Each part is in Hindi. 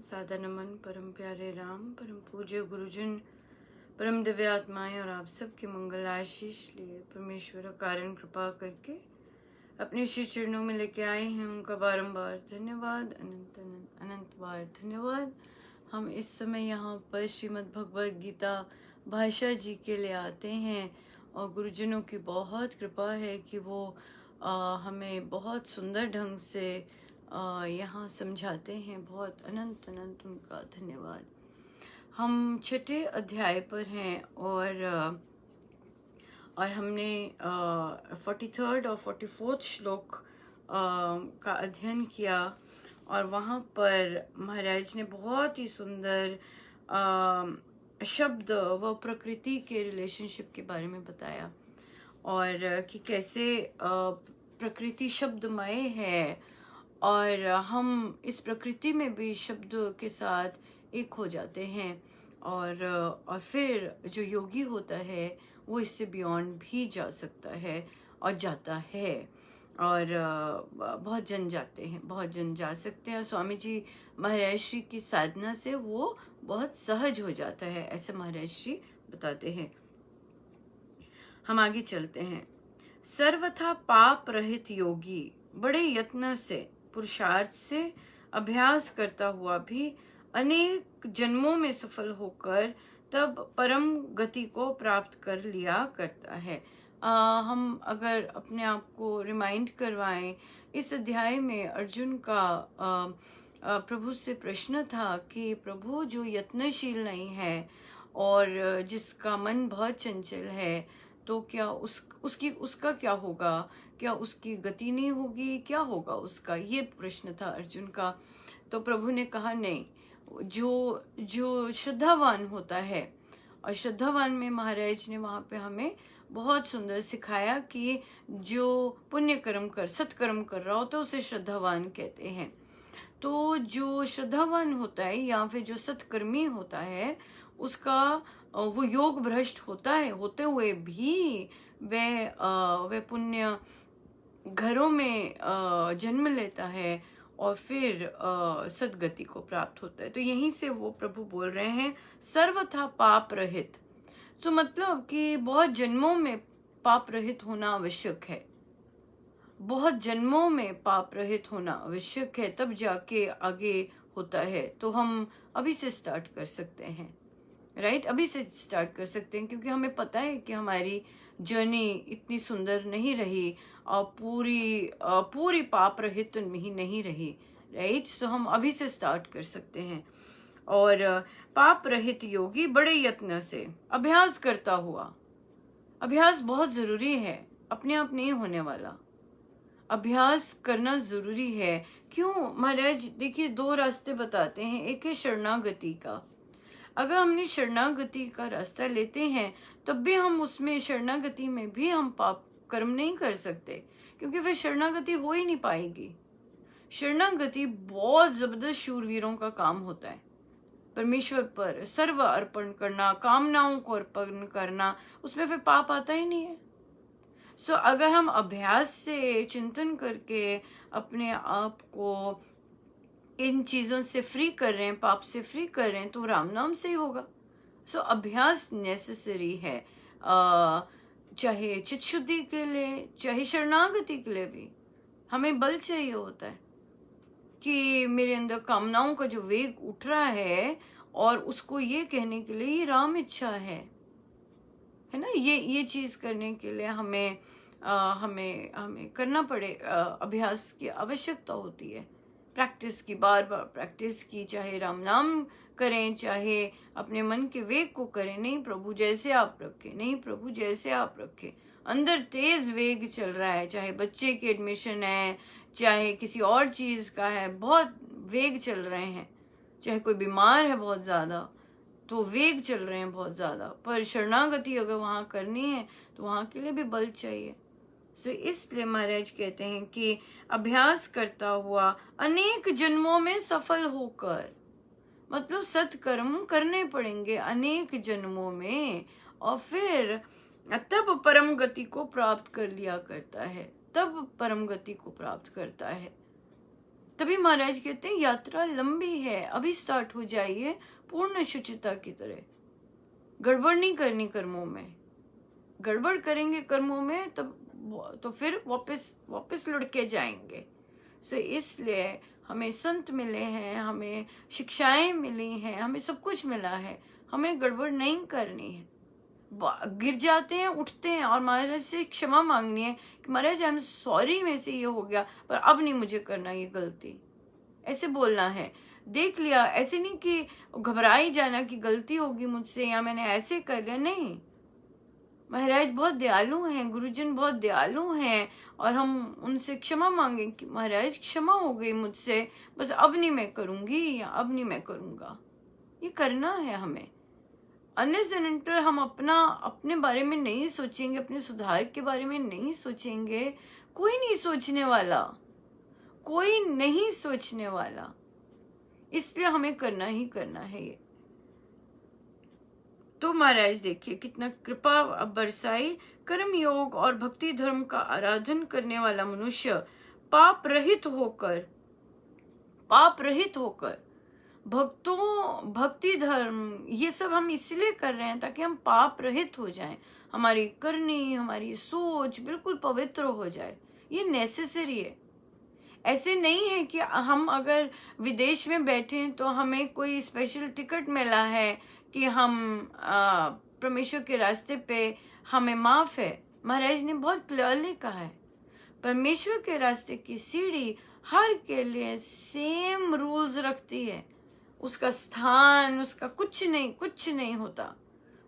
सादा नमन परम प्यारे राम, परम पूज्य गुरुजन, परम दिव्य आत्माएं और आप सबके मंगल आशीष लिए परमेश्वर कारण कृपा करके अपने श्री चरणों में लेके आए हैं। उनका बारंबार धन्यवाद, अनंत अनंत अनंत बार धन्यवाद। हम इस समय यहाँ पर श्रीमद् भगवद गीता भाषा जी के लिए आते हैं और गुरुजनों की बहुत कृपा है कि वो हमें बहुत सुंदर ढंग से यहाँ समझाते हैं। बहुत अनंत अनंत उनका धन्यवाद। हम छठे अध्याय पर हैं और हमने 43rd और 44th श्लोक का अध्ययन किया और वहाँ पर महाराज ने बहुत ही सुंदर शब्द व प्रकृति के रिलेशनशिप के बारे में बताया और कि कैसे प्रकृति शब्दमय है और हम इस प्रकृति में भी शब्द के साथ एक हो जाते हैं और फिर जो योगी होता है वो इससे बियॉन्ड भी जा सकता है और जाता है और बहुत जन जाते हैं, बहुत जन जा सकते हैं और स्वामी जी महाराज श्री की साधना से वो बहुत सहज हो जाता है, ऐसे महाराज श्री बताते हैं। हम आगे चलते हैं। सर्वथा पाप रहित योगी बड़े यत्न से पुरुषार्थ से अभ्यास करता हुआ भी अनेक जन्मों में सफल होकर तब परम गति को प्राप्त कर लिया करता है। हम अगर अपने आप को रिमाइंड करवाएं, इस अध्याय में अर्जुन का प्रभु से प्रश्न था कि प्रभु जो यत्नशील नहीं है और जिसका मन बहुत चंचल है तो क्या उसका क्या होगा, क्या उसकी गति नहीं होगी, क्या होगा उसका, ये प्रश्न था अर्जुन का। तो प्रभु ने कहा नहीं, जो श्रद्धावान होता है और श्रद्धावान में महाराज ने वहाँ पे हमें बहुत सुंदर सिखाया कि जो पुण्य कर्म सत्कर्म कर रहा हो तो उसे श्रद्धावान कहते हैं। तो जो श्रद्धावान होता है या फिर जो सत्कर्मी होता है उसका वो योग भ्रष्ट होता है, होते हुए भी वह पुण्य घरों में जन्म लेता है और फिर सदगति को प्राप्त होता है। तो यहीं से वो प्रभु बोल रहे हैं सर्वथा पाप रहित। तो मतलब कि बहुत जन्मों में पाप रहित होना आवश्यक है, बहुत जन्मों में पाप रहित होना आवश्यक है, तब जाके आगे होता है। तो हम अभी से स्टार्ट कर सकते हैं, राइट? अभी से स्टार्ट कर सकते हैं क्योंकि हमें पता है कि हमारी जर्नी इतनी सुंदर नहीं रही और पूरी पाप रहित ही नहीं रही, राइट? सो हम अभी से स्टार्ट कर सकते हैं। और पाप रहित योगी बड़े यत्न से अभ्यास करता हुआ, अभ्यास बहुत जरूरी है, अपने आप नहीं होने वाला, अभ्यास करना जरूरी है। क्यों? महाराज देखिए दो रास्ते बताते हैं, एक है शरणागति का। अगर हमने शरणागति का रास्ता लेते हैं तब भी हम उसमें शरणागति में भी हम पाप कर्म नहीं कर सकते क्योंकि फिर शरणागति हो ही नहीं पाएगी। शरणागति बहुत जबरदस्त शूरवीरों का काम होता है, परमेश्वर पर सर्व अर्पण करना, कामनाओं को अर्पण करना, उसमें फिर पाप आता ही नहीं है। सो अगर हम अभ्यास से चिंतन करके अपने आप को इन चीजों से फ्री कर रहे हैं, पाप से फ्री कर रहे हैं, तो राम नाम से ही होगा। सो अभ्यास नेसेसरी है, चाहे चित्त शुद्धि के लिए चाहे शरणागति के लिए भी हमें बल चाहिए होता है कि मेरे अंदर कामनाओं का जो वेग उठ रहा है और उसको ये कहने के लिए ये राम इच्छा है ना, ये चीज करने के लिए हमें करना पड़े, अभ्यास की आवश्यकता होती है, प्रैक्टिस की, बार बार प्रैक्टिस की, चाहे राम नाम करें चाहे अपने मन के वेग को करें। नहीं प्रभु जैसे आप रखें, नहीं प्रभु जैसे आप रखें। अंदर तेज वेग चल रहा है, चाहे बच्चे की एडमिशन है, चाहे किसी और चीज का है, बहुत वेग चल रहे हैं, चाहे कोई बीमार है बहुत ज्यादा तो वेग चल रहे हैं बहुत ज्यादा, पर शरणागति अगर वहां करनी है तो वहां के लिए भी बल चाहिए। सो इसलिए महाराज कहते हैं कि अभ्यास करता हुआ अनेक जन्मों में सफल होकर, मतलब सत्कर्म करने पड़ेंगे अनेक जन्मों में और फिर तब परम गति को प्राप्त कर लिया करता है, तब परम गति को प्राप्त करता है, तभी महाराज कहते हैं यात्रा लंबी है, अभी स्टार्ट हो जाइए पूर्ण शुचिता की तरह। गड़बड़ नहीं करनी कर्मों में, गड़बड़ करेंगे कर्मों में तब तो फिर वापस लुढ़के जाएंगे। सो इसलिए हमें संत मिले हैं, हमें शिक्षाएं मिली हैं, हमें सब कुछ मिला है, हमें गड़बड़ नहीं करनी है। गिर जाते हैं, उठते हैं और महाराज से क्षमा मांगनी है कि महाराज आई एम सॉरी, मेरे से ये हो गया पर अब नहीं मुझे करना ये गलती, ऐसे बोलना है। देख लिया, ऐसे नहीं कि घबरा ही जाना कि गलती होगी मुझसे या मैंने ऐसे कर लिया, नहीं। महाराज बहुत दयालु हैं, गुरुजन बहुत दयालु हैं और हम उनसे क्षमा मांगे कि महाराज क्षमा हो गई मुझसे, बस अब नहीं मैं करूंगी या अब नहीं मैं करूंगा। ये करना है हमें। अनलेस एंड अनटिल हम अपने बारे में नहीं सोचेंगे, अपने सुधार के बारे में नहीं सोचेंगे, कोई नहीं सोचने वाला, कोई नहीं सोचने वाला। इसलिए हमें करना ही करना है ये। तो महाराज देखिए कितना कृपा बरसाई, कर्म योग और भक्ति धर्म का आराधन करने वाला मनुष्य पाप रहित होकर भक्ति धर्म ये सब हम इसलिए कर रहे हैं ताकि हम पाप रहित हो जाएं, हमारी करनी, हमारी सोच बिल्कुल पवित्र हो जाए। ये नेसेसरी है। ऐसे नहीं है कि हम अगर विदेश में बैठे तो हमें कोई स्पेशल टिकट मिला है कि हम परमेश्वर के रास्ते पे हमें माफ है। महाराज ने बहुत क्लियरली कहा है, परमेश्वर के रास्ते की सीढ़ी हर के लिए सेम रूल्स रखती है, उसका स्थान, उसका कुछ नहीं होता।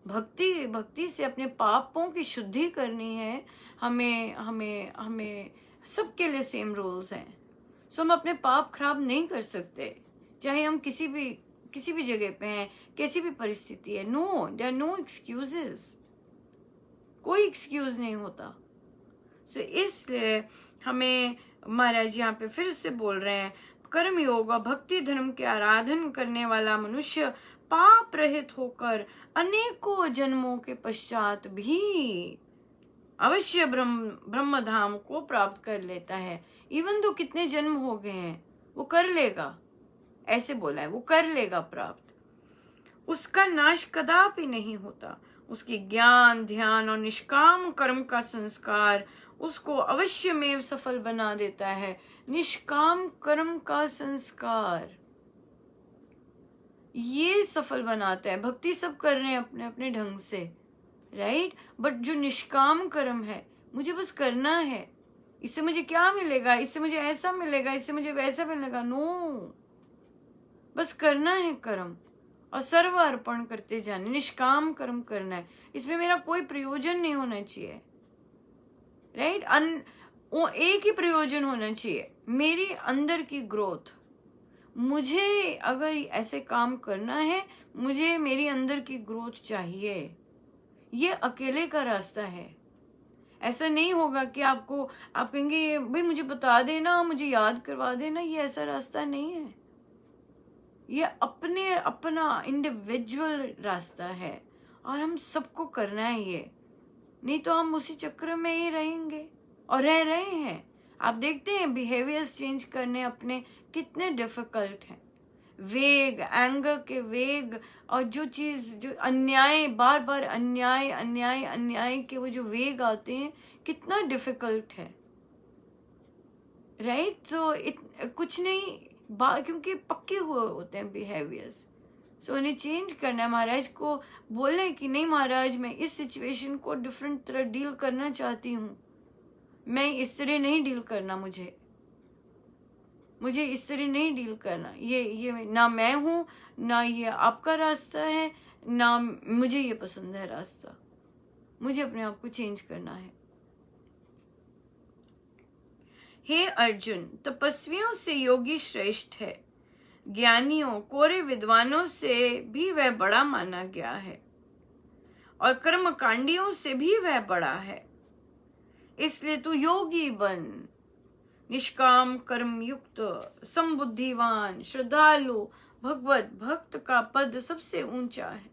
भक्ति से अपने पापों की शुद्धि करनी है। हमें सबके लिए सेम रूल्स हैं। सो हम अपने पाप खराब नहीं कर सकते, चाहे हम किसी भी जगह पे हैं, कैसी भी परिस्थिति है। No, there are no excuses, कोई एक्सक्यूज नहीं होता। सो इसलिए हमें महाराज यहाँ पे फिर से बोल रहे हैं, कर्म योग और भक्ति धर्म के आराधन करने वाला मनुष्य पाप रहित होकर अनेकों जन्मों के पश्चात भी अवश्य ब्रह्म धाम को प्राप्त कर लेता है। इवन तो कितने जन्म हो गए हैं वो कर लेगा, ऐसे बोला है, वो कर लेगा प्राप्त। उसका नाश कदापि नहीं होता। उसकी ज्ञान, ध्यान और निष्काम कर्म का संस्कार उसको अवश्य में सफल बना देता है। निष्काम कर्म का संस्कार ये सफल बनाता है। भक्ति सब कर रहे हैं अपने अपने ढंग से, राइट, बट जो निष्काम कर्म है, मुझे बस करना है, इससे मुझे क्या मिलेगा, इससे मुझे ऐसा मिलेगा, इससे मुझे वैसा मिलेगा, नो, बस करना है कर्म और सर्व अर्पण करते जाने, निष्काम कर्म करना है। इसमें मेरा कोई प्रयोजन नहीं होना चाहिए, राइट। एक ही प्रयोजन होना चाहिए, मेरी अंदर की ग्रोथ। मुझे अगर ऐसे काम करना है, मुझे मेरी अंदर की ग्रोथ चाहिए। ये अकेले का रास्ता है। ऐसा नहीं होगा कि आप कहेंगे भाई मुझे बता देना, मुझे याद करवा देना, ये ऐसा रास्ता नहीं है। ये अपना इंडिविजुअल रास्ता है और हम सबको करना है ये, नहीं तो हम उसी चक्र में ही रहेंगे और रह रहे हैं। आप देखते हैं बिहेवियर्स चेंज करने अपने कितने डिफिकल्ट हैं। वेग, एंगर के वेग और जो अन्याय, बार बार अन्याय के वो जो वेग आते हैं, कितना डिफिकल्ट है, राइट। सो कुछ नहीं, क्योंकि पक्के हुए होते हैं बिहेवियर्स। सो उन्हें चेंज करना है। महाराज को बोले कि नहीं महाराज, मैं इस सिचुएशन को डिफरेंट तरह डील करना चाहती हूँ, मैं इस तरह नहीं डील करना, मुझे इस तरह नहीं डील करना। ये ना मैं हूँ, ना ये आपका रास्ता है, ना मुझे ये पसंद है रास्ता। मुझे अपने आप को चेंज करना है। हे अर्जुन, तपस्वियों से योगी श्रेष्ठ है, ज्ञानियों, कोरे विद्वानों से भी वह बड़ा माना गया है और कर्मकांडियों से भी वह बड़ा है। इसलिए तू योगी बन, निष्काम कर्म युक्त, संबुद्धिवान, श्रद्धालु, भगवत भक्त का पद सबसे ऊंचा है।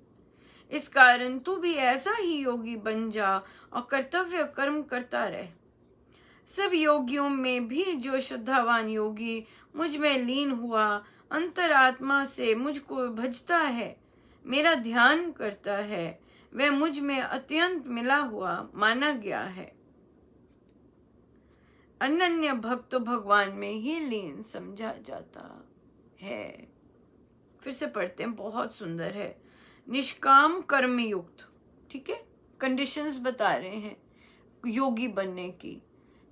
इस कारण तू भी ऐसा ही योगी बन जा और कर्तव्य कर्म करता रह। सब योगियों में भी जो श्रद्धावान योगी मुझ में लीन हुआ, अंतरात्मा से मुझको भजता है, मेरा ध्यान करता है, वह मुझ में अत्यंत मिला हुआ माना गया है। अनन्य भक्त भगवान में ही लीन समझा जाता है। फिर से पढ़ते हैं, बहुत सुंदर है। निष्काम कर्म युक्त, ठीक है, कंडीशंस बता रहे हैं योगी बनने की।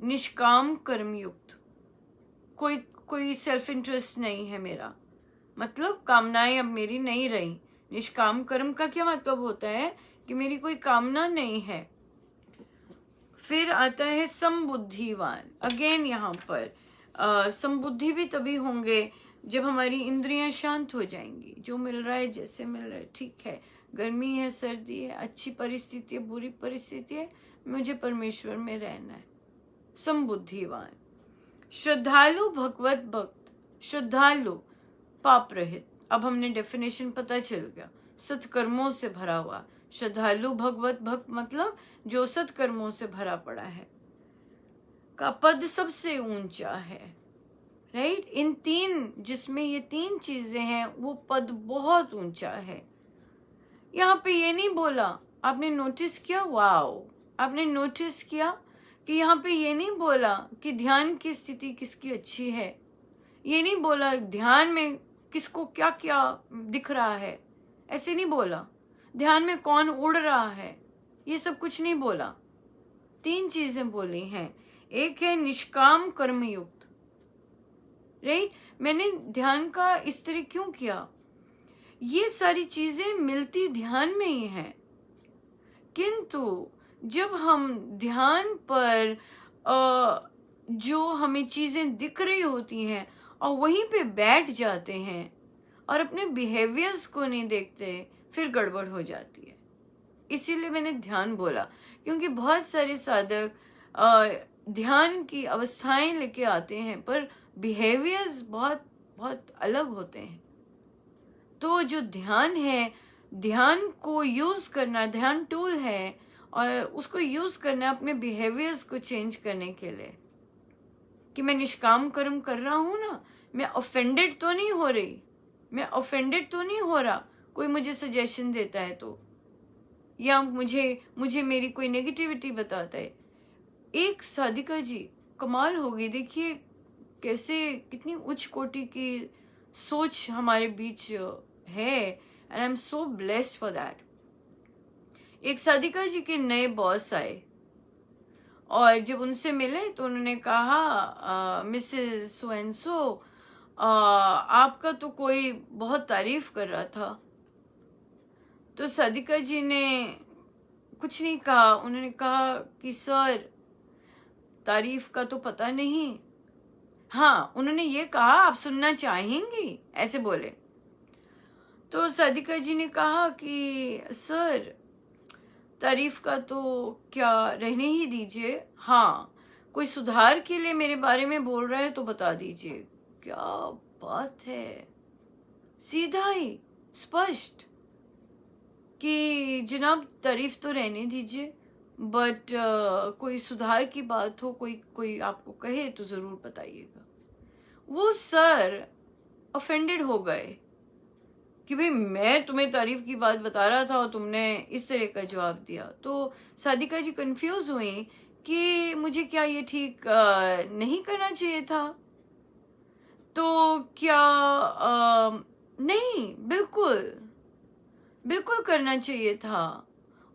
निष्काम कर्म युक्त, कोई सेल्फ इंटरेस्ट नहीं है मेरा, मतलब कामनाएं अब मेरी नहीं रही। निष्काम कर्म का क्या मतलब होता है कि मेरी कोई कामना नहीं है। फिर आता है समबुद्धिवान। अगेन यहाँ पर समबुद्धि भी तभी होंगे जब हमारी इंद्रियां शांत हो जाएंगी। जो मिल रहा है जैसे मिल रहा है, ठीक है, गर्मी है, सर्दी है, अच्छी परिस्थिति है, बुरी परिस्थिति है, मुझे परमेश्वर में रहना है। समबुद्धिवान। श्रद्धालु भगवत भक्त, श्रद्धालु पाप रहित। अब हमने डेफिनेशन पता चल गया, सत्कर्मों से भरा हुआ। श्रद्धालु भगवत भक्त मतलब जो सत्कर्मों से भरा पड़ा है, का पद सबसे ऊंचा है, राइट। इन तीन, जिसमें ये तीन चीजें हैं, वो पद बहुत ऊंचा है। यहाँ पे ये नहीं बोला, आपने नोटिस किया, वाओ, आपने नोटिस किया कि यहाँ पे ये नहीं बोला कि ध्यान की स्थिति किसकी अच्छी है, ये नहीं बोला ध्यान में किसको क्या क्या दिख रहा है, ऐसे नहीं बोला, ध्यान में कौन उड़ रहा है, ये सब कुछ नहीं बोला। तीन चीजें बोली हैं। एक है निष्काम कर्मयुक्त, राइट। मैंने ध्यान का इस तरह क्यों किया, ये सारी चीजें मिलती ध्यान में ही हैं, किंतु जब हम ध्यान पर जो हमें चीजें दिख रही होती हैं और वहीं पे बैठ जाते हैं और अपने बिहेवियर्स को नहीं देखते, फिर गड़बड़ हो जाती है। इसीलिए मैंने ध्यान बोला, क्योंकि बहुत सारे साधक ध्यान की अवस्थाएं लेके आते हैं पर बिहेवियर्स बहुत बहुत अलग होते हैं। तो जो ध्यान है, ध्यान को यूज करना, ध्यान टूल है और उसको यूज करना अपने बिहेवियर्स को चेंज करने के लिए। कि मैं निष्काम कर्म कर रहा हूं ना, मैं ऑफेंडेड तो नहीं हो रही, मैं ऑफेंडेड तो नहीं हो रहा कोई मुझे सजेशन देता है तो, या मुझे मेरी कोई नेगेटिविटी बताता है। एक साधिका जी कमाल हो गई, देखिए कैसे, कितनी उच्च कोटि की सोच हमारे बीच है, and I am so blessed for that. एक साधिका जी के नए बॉस आए और जब उनसे मिले तो उन्होंने कहा, मिसेस सो एंड सो, आपका तो कोई बहुत तारीफ कर रहा था। तो साधिका जी ने कुछ नहीं कहा, उन्होंने कहा कि सर तारीफ का तो पता नहीं, हाँ उन्होंने ये कहा आप सुनना चाहेंगी, ऐसे बोले। तो साधिका जी ने कहा कि सर तारीफ का तो क्या, रहने ही दीजिए, हाँ कोई सुधार के लिए मेरे बारे में बोल रहा है तो बता दीजिए। क्या बात है, सीधा ही स्पष्ट कि जनाब तारीफ तो रहने दीजिए, बट कोई सुधार की बात हो, कोई आपको कहे तो जरूर बताइएगा। वो सर ऑफेंडेड हो गए कि भाई मैं तुम्हें तारीफ की बात बता रहा था और तुमने इस तरह का जवाब दिया। तो साधिका जी कंफ्यूज हुई कि मुझे क्या ये ठीक नहीं करना चाहिए था। तो क्या नहीं, बिल्कुल करना चाहिए था।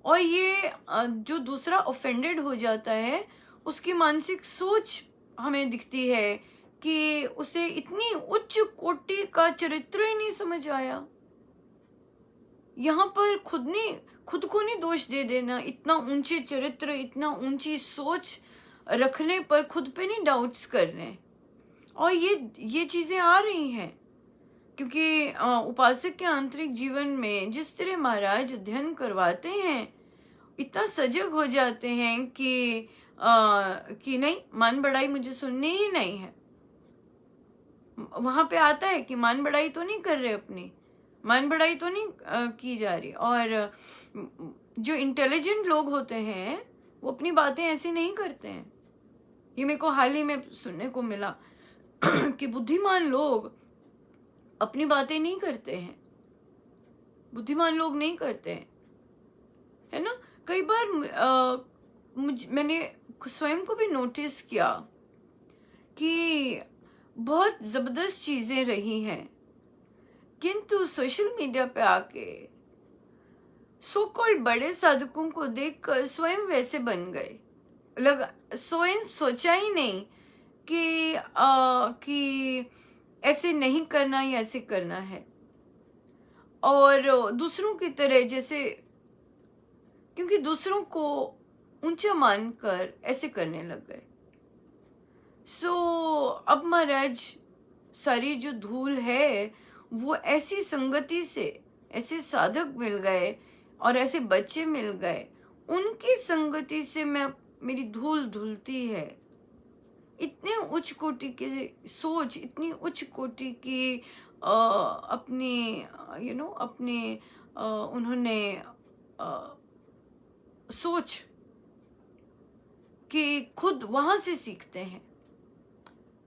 और ये जो दूसरा ऑफेंडेड हो जाता है उसकी मानसिक सोच हमें दिखती है कि उसे इतनी उच्च कोटि का चरित्र ही नहीं समझ आया। यहाँ पर खुद को नहीं दोष दे देना, इतना ऊंचे चरित्र, इतना ऊंची सोच रखने पर खुद पे नहीं डाउट्स करने। और ये चीजें आ रही हैं क्योंकि उपासक के आंतरिक जीवन में जिस तरह महाराज अध्ययन करवाते हैं, इतना सजग हो जाते हैं कि नहीं, मान बढ़ाई मुझे सुननी ही नहीं है। वहां पे आता है कि मान बढ़ाई तो नहीं कर रहे, अपनी मान बढ़ाई तो नहीं की जा रही। और जो इंटेलिजेंट लोग होते हैं वो अपनी बातें ऐसे नहीं करते हैं, ये मेरे को हाल ही में सुनने को मिला कि बुद्धिमान लोग अपनी बातें नहीं करते हैं, बुद्धिमान लोग नहीं करते हैं, है ना। कई बार मैंने स्वयं को भी नोटिस किया कि बहुत जबरदस्त चीजें रही हैं, किंतु सोशल मीडिया पे आके सो कॉल्ड बड़े साधकों को देखकर स्वयं वैसे बन गए। स्वयं सोचा ही नहीं कि ऐसे नहीं करना या ऐसे करना है, और दूसरों की तरह जैसे, क्योंकि दूसरों को ऊंचा मानकर ऐसे करने लग गए। अब महाराज सारी जो धूल है वो ऐसी संगति से, ऐसे साधक मिल गए और ऐसे बच्चे मिल गए, उनकी संगति से मेरी धूल धुलती है। इतने उच्च कोटि की सोच, इतनी उच्च कोटि की अपनी अपने उन्होंने सोच कि खुद वहां से सीखते हैं।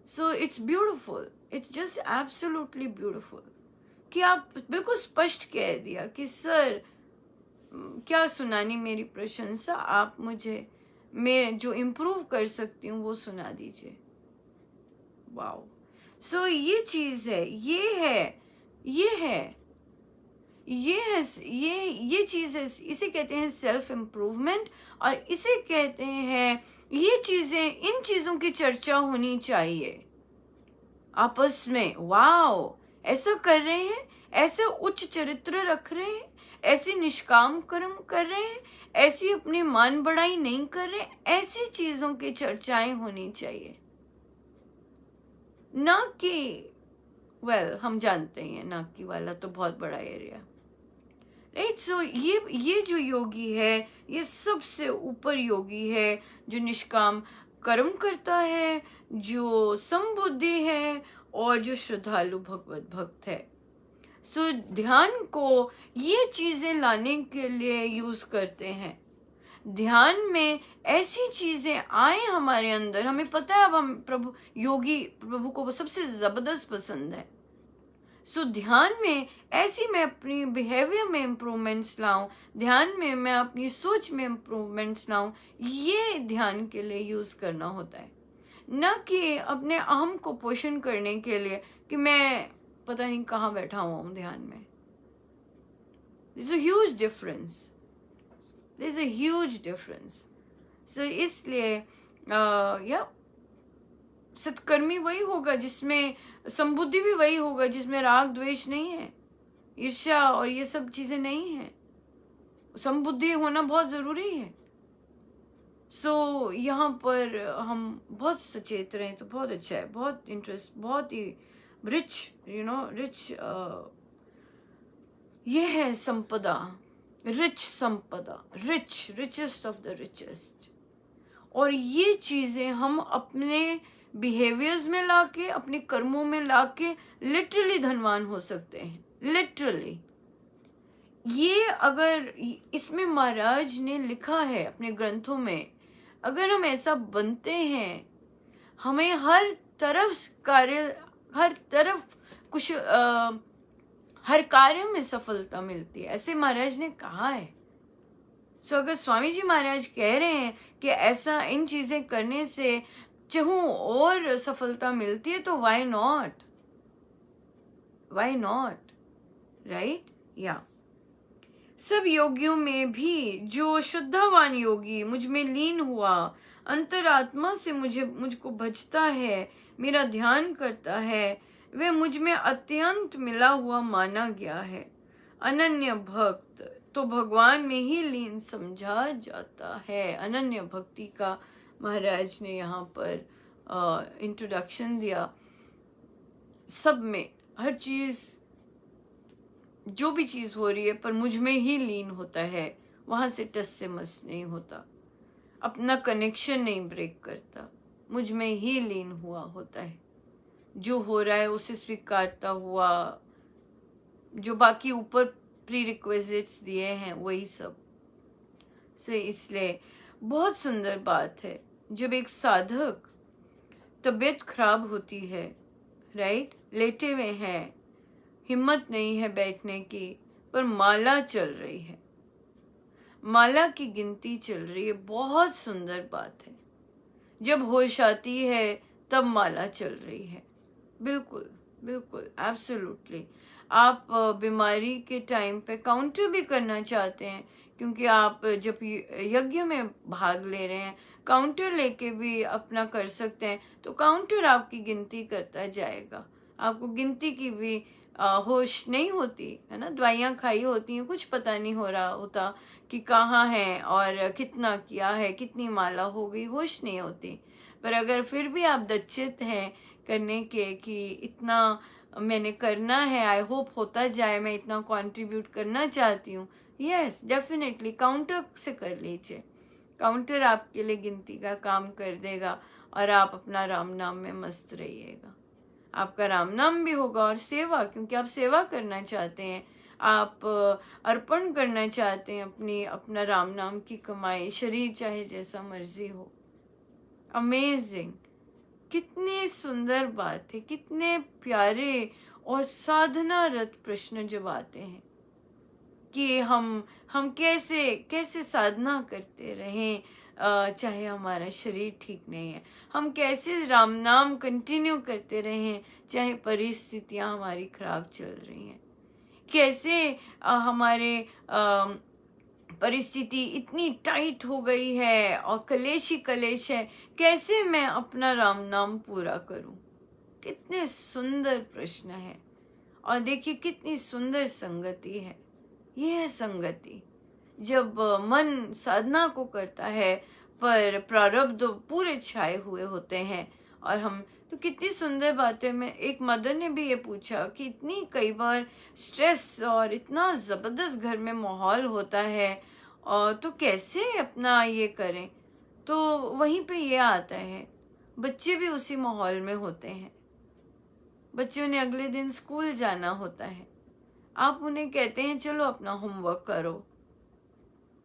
So it's beautiful, it's just absolutely beautiful कि आप बिल्कुल स्पष्ट कह दिया कि सर क्या सुनानी मेरी प्रशंसा, आप मुझे मैं जो इम्प्रूव कर सकती हूँ वो सुना दीजिए। वाओ। सो ये चीज है, ये चीज है, इसे कहते हैं सेल्फ इम्प्रूवमेंट, और इसे कहते हैं ये चीजें, इन चीजों की चर्चा होनी चाहिए आपस में। वाओ, ऐसा कर रहे हैं, ऐसे उच्च चरित्र रख रहे हैं, ऐसे निष्काम कर्म कर रहे हैं, ऐसी अपनी मान बढ़ाई नहीं कर रहे, ऐसी चीजों की चर्चाएं होनी चाहिए, ना कि हम जानते हैं ना कि वाला तो बहुत बड़ा एरिया, राइट। सो ये जो योगी है ये सबसे ऊपर योगी है, जो निष्काम कर्म करता है, जो समबुद्धि है, और जो श्रद्धालु भगवत भक्त है। सो ध्यान को ये चीजें लाने के लिए यूज करते हैं। ध्यान में ऐसी चीजें आए हमारे अंदर, हमें पता है अब हम प्रभु को वो सबसे जबरदस्त पसंद है। सो ध्यान में ऐसी मैं अपनी बिहेवियर में इम्प्रूवमेंट्स लाऊं, ध्यान में मैं अपनी सोच में इम्प्रूवमेंट्स लाऊं, ये ध्यान के लिए यूज करना होता है, न कि अपने अहम को पोषण करने के लिए कि मैं पता नहीं कहाँ बैठा हुआ हूं ध्यान में। There's a huge difference. There's a huge difference. So इसलिए सत्कर्मी वही होगा जिसमें संबुद्धि भी वही होगा जिसमें राग द्वेष नहीं है, ईर्ष्या और ये सब चीजें नहीं है। संबुद्धि होना बहुत जरूरी है। यहाँ पर हम बहुत सचेत रहे तो बहुत अच्छा है, बहुत इंटरेस्ट, बहुत ही रिच रिच ये है संपदा, रिच संपदा, रिचेस्ट ऑफ द रिचेस्ट। और ये चीजें हम अपने बिहेवियर्स में लाके, अपने कर्मों में लाके लिटरली धनवान हो सकते हैं, लिटरली। ये अगर इसमें महाराज ने लिखा है अपने ग्रंथों में, अगर हम ऐसा बनते हैं, हमें हर कार्य में सफलता मिलती है, ऐसे महाराज ने कहा है। अगर स्वामी जी महाराज कह रहे हैं कि ऐसा इन चीजें करने से चाहूं और सफलता मिलती है, तो why not, राइट। या सब योगियों में भी जो शुद्धवान योगी मुझ में लीन हुआ, अंतरात्मा से मुझको भजता है, मेरा ध्यान करता है, वह मुझ में अत्यंत मिला हुआ माना गया है। अनन्य भक्त तो भगवान में ही लीन समझा जाता है। अनन्य भक्ति का महाराज ने यहाँ पर इंट्रोडक्शन दिया। सब में, हर चीज, जो भी चीज हो रही है पर मुझ में ही लीन होता है, वहां से टस से मस नहीं होता, अपना कनेक्शन नहीं ब्रेक करता, मुझ में ही लीन हुआ होता है। जो हो रहा है उसे स्वीकारता हुआ, जो बाकी ऊपर प्री रिक्विजिट्स दिए हैं वही सब। इसलिए बहुत सुंदर बात है जब एक साधक तबीयत खराब होती है, राइट, लेटे हुए हैं, हिम्मत नहीं है बैठने की, पर माला चल रही है, माला की गिनती चल रही है। बहुत सुंदर बात है। जब होश आती है तब माला चल रही है। बिल्कुल, बिल्कुल, एब्सोल्युटली। आप बीमारी के टाइम पे काउंटर भी करना चाहते हैं, क्योंकि आप जब यज्ञ में भाग ले रहे हैं, काउंटर लेके भी अपना कर सकते हैं, तो काउंटर आपकी गिनती करता जाएगा। आपको गिनती की भी होश नहीं होती है ना, दवाइयाँ खाई होती हैं, कुछ पता नहीं हो रहा होता कि कहाँ है और कितना किया है, कितनी माला हो गई, होश नहीं होती। पर अगर फिर भी आप दच्चित हैं करने के कि इतना मैंने करना है, आई होप होता जाए, मैं इतना कंट्रीब्यूट करना चाहती हूँ, यस डेफिनेटली काउंटर से कर लीजिए। काउंटर आपके लिए गिनती का काम कर देगा और आप अपना राम नाम में मस्त रहिएगा। आपका राम नाम भी होगा और सेवा, क्योंकि आप सेवा करना चाहते हैं, आप अर्पण करना चाहते हैं अपना राम नाम की कमाई, शरीर चाहे जैसा मर्जी हो। अमेजिंग, कितनी सुंदर बात है, कितने प्यारे और साधनारत प्रश्न जब आते हैं कि हम कैसे कैसे साधना करते रहें, चाहे हमारा शरीर ठीक नहीं है, हम कैसे राम नाम कंटिन्यू करते रहें चाहे परिस्थितियां हमारी खराब चल रही हैं, कैसे हमारे परिस्थिति इतनी टाइट हो गई है और कलेश ही कलेश है, कैसे मैं अपना राम नाम पूरा करूं। कितने सुंदर प्रश्न है। और देखिए कितनी सुंदर संगति है। ये है संगति, जब मन साधना को करता है पर प्रारब्ध पूरे छाए हुए होते हैं। और हम तो कितनी सुंदर बात है। मैं एक मदर ने भी ये पूछा कि इतनी कई बार स्ट्रेस और इतना ज़बरदस्त घर में माहौल होता है, और तो कैसे अपना ये करें। तो वहीं पे ये आता है, बच्चे भी उसी माहौल में होते हैं, बच्चों ने अगले दिन स्कूल जाना होता है, आप उन्हें कहते हैं चलो अपना होमवर्क करो,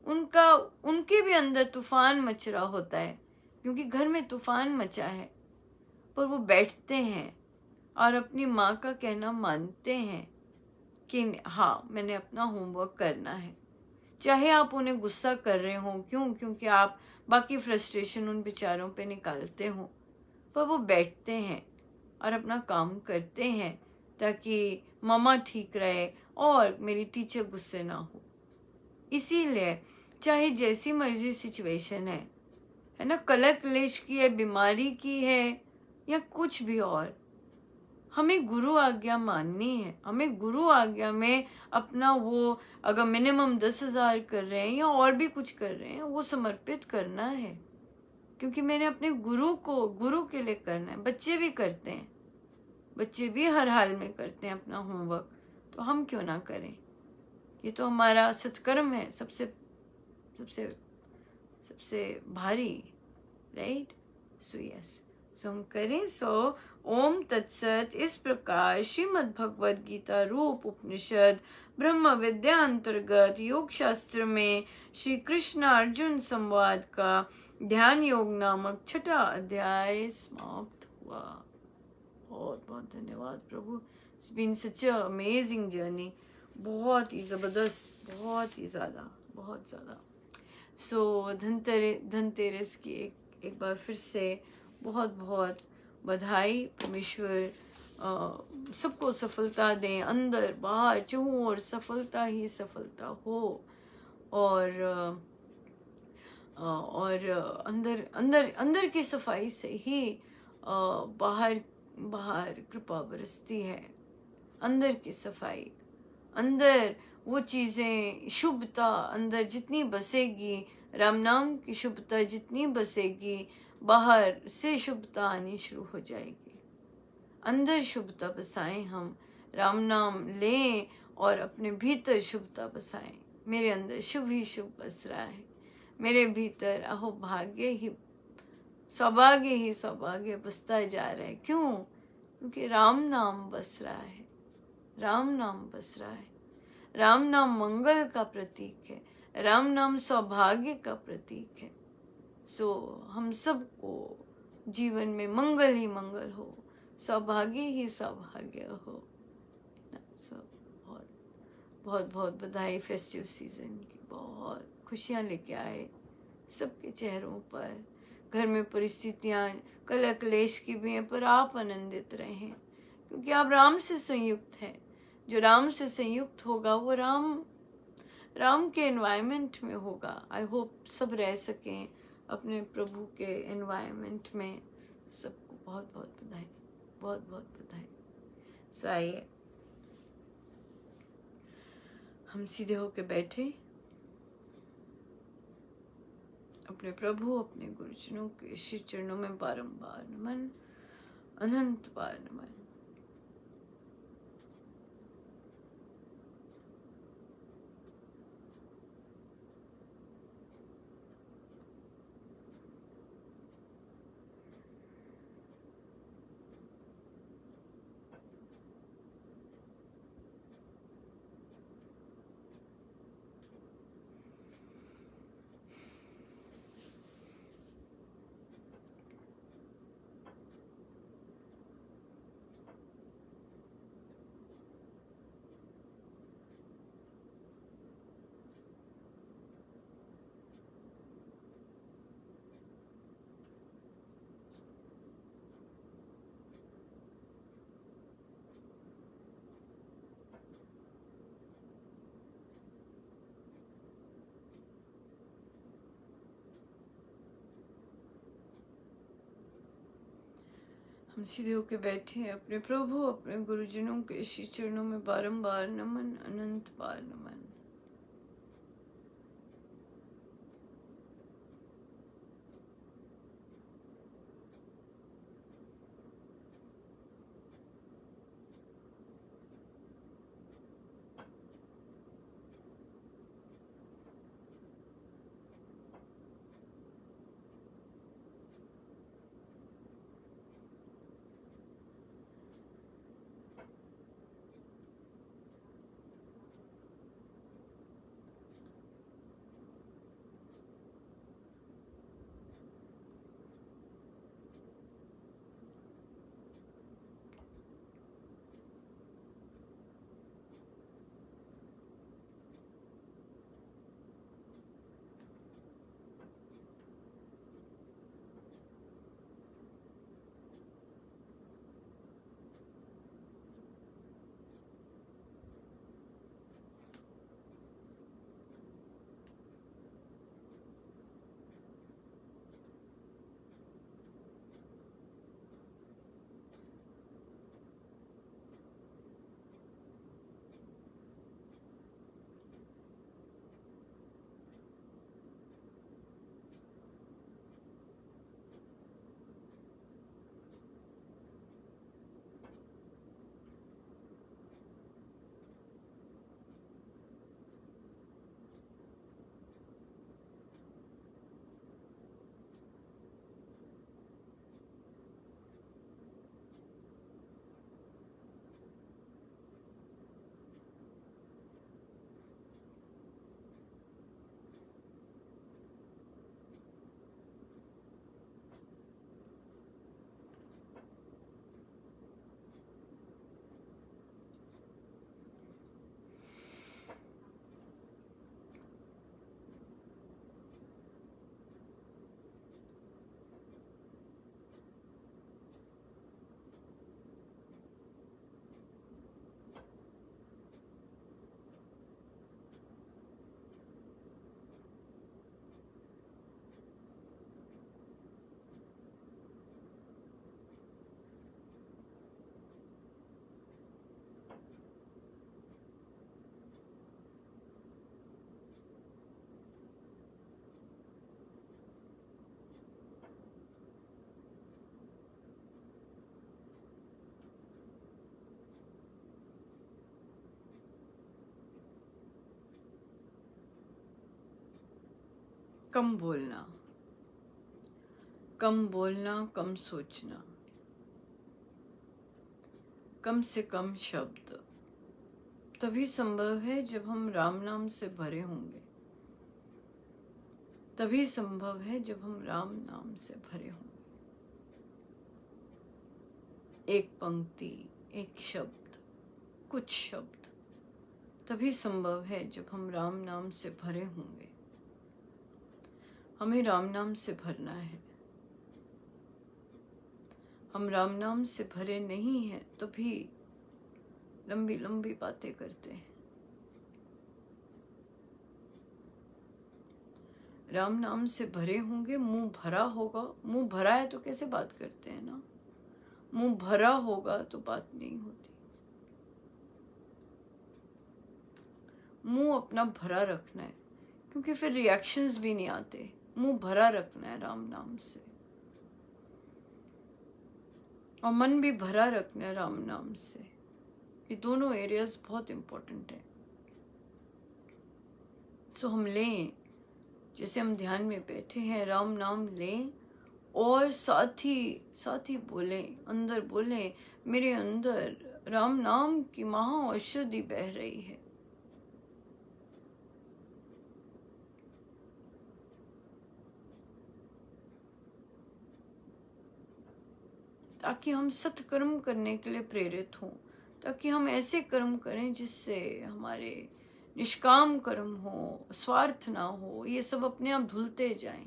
उनके भी अंदर तूफान मच रहा होता है, क्योंकि घर में तूफान मचा है, पर वो बैठते हैं और अपनी माँ का कहना मानते हैं कि हाँ मैंने अपना होमवर्क करना है। चाहे आप उन्हें गुस्सा कर रहे हो, क्योंकि आप बाकी फ्रस्ट्रेशन उन बेचारों पे निकालते हो, पर वो बैठते हैं और अपना काम करते हैं ताकि मम्मा ठीक रहे और मेरी टीचर गुस्से ना हो। इसीलिए चाहे जैसी मर्जी सिचुएशन है ना, कलह क्लेश की है, बीमारी की है या कुछ भी और, हमें गुरु आज्ञा माननी है। हमें गुरु आज्ञा में अपना वो अगर मिनिमम 10,000 कर रहे हैं या और भी कुछ कर रहे हैं, वो समर्पित करना है, क्योंकि मैंने अपने गुरु के लिए करना है। बच्चे भी करते हैं, बच्चे भी हर हाल में करते हैं अपना होमवर्क, तो हम क्यों ना करें। ये तो हमारा सत्कर्म है, सबसे सबसे सबसे भारी, राइट। सो यस, सो हम करें। सो ओम तत्सत। इस प्रकार श्रीमद् भगवद गीता रूप उपनिषद ब्रह्म विद्या अंतर्गत योग शास्त्र में श्री कृष्ण अर्जुन संवाद का ध्यान योग नामक 6ठा अध्याय समाप्त हुआ। बहुत बहुत धन्यवाद प्रभु। It's been such a amazing journey, बहुत ही ज़बरदस्त, बहुत ही ज़्यादा, बहुत ज़्यादा। सो धनतेरस की एक बार फिर से बहुत बहुत बधाई। परमेश्वर सबको सफलता दें, अंदर बाहर चहु और सफलता ही सफलता हो, और अंदर अंदर अंदर की सफाई से ही बाहर बाहर कृपा बरसती है। अंदर की सफाई, अंदर वो चीज़ें, शुभता अंदर जितनी बसेगी, राम नाम की शुभता जितनी बसेगी, बाहर से शुभता आनी शुरू हो जाएगी। अंदर शुभता बसाएं, हम राम नाम लें और अपने भीतर शुभता बसाएं। मेरे अंदर शुभ ही शुभ बस रहा है, मेरे भीतर अहो भाग्य ही सौभाग्य ही सौभाग्य बसता जा रहा है। क्यों? क्योंकि राम नाम बस रहा है, राम नाम बस रहा है। राम नाम मंगल का प्रतीक है, राम नाम सौभाग्य का प्रतीक है। सो हम सबको जीवन में मंगल ही मंगल हो, सौभाग्य ही सौभाग्य हो ना। सब बहुत बहुत बहुत बधाई फेस्टिव सीजन की, बहुत खुशियाँ लेके आए सबके चेहरों पर। घर में परिस्थितियाँ कलह क्लेश की भी हैं, पर आप आनंदित रहें क्योंकि आप राम से संयुक्त हैं। जो राम से संयुक्त होगा वो राम के एनवायरनमेंट में होगा। आई होप सब रह सकें अपने प्रभु के एनवायरनमेंट में। सबको बहुत बहुत बधाई, बहुत बहुत बधाई। सो आइए हम सीधे होके बैठे, अपने प्रभु अपने गुरुजनों के श्री चरणों में बारंबार नमन, अनंत बार नमन। हम सीधे होके बैठे हैं, अपने प्रभु अपने गुरुजनों के श्री चरणों में बारंबार नमन, अनंत बार नमन। कम बोलना, कम बोलना, कम सोचना, कम से कम शब्द तभी संभव है जब हम राम नाम से भरे होंगे। तभी संभव है जब हम राम नाम से भरे होंगे। एक पंक्ति, एक शब्द, कुछ शब्द तभी संभव है जब हम राम नाम से भरे होंगे। हमें राम नाम से भरना है। हम राम नाम से भरे नहीं हैं तो भी लंबी लंबी बातें करते हैं। राम नाम से भरे होंगे, मुंह भरा होगा। मुंह भरा है तो कैसे बात करते हैं ना। मुंह भरा होगा तो बात नहीं होती। मुंह अपना भरा रखना है, क्योंकि फिर रिएक्शंस भी नहीं आते। मुंह भरा रखना है राम नाम से, और मन भी भरा रखना है राम नाम से। ये दोनों एरियाज बहुत इंपॉर्टेंट है। सो हम लें, जैसे हम ध्यान में बैठे हैं, राम नाम लें और साथ ही बोलें, अंदर बोलें, मेरे अंदर राम नाम की महा औषधि बह रही है। ताकि हम सत्कर्म करने के लिए प्रेरित हों, ताकि हम ऐसे कर्म करें जिससे हमारे निष्काम कर्म हो, स्वार्थ ना हो, ये सब अपने आप धुलते जाएं।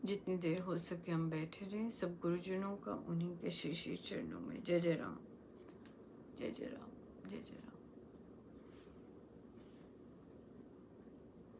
जितनी देर हो सके हम बैठे रहे। सब गुरुजनों का उन्हीं के श्री श्री चरणों में। जय जय राम, जय जय राम, जय जय राम।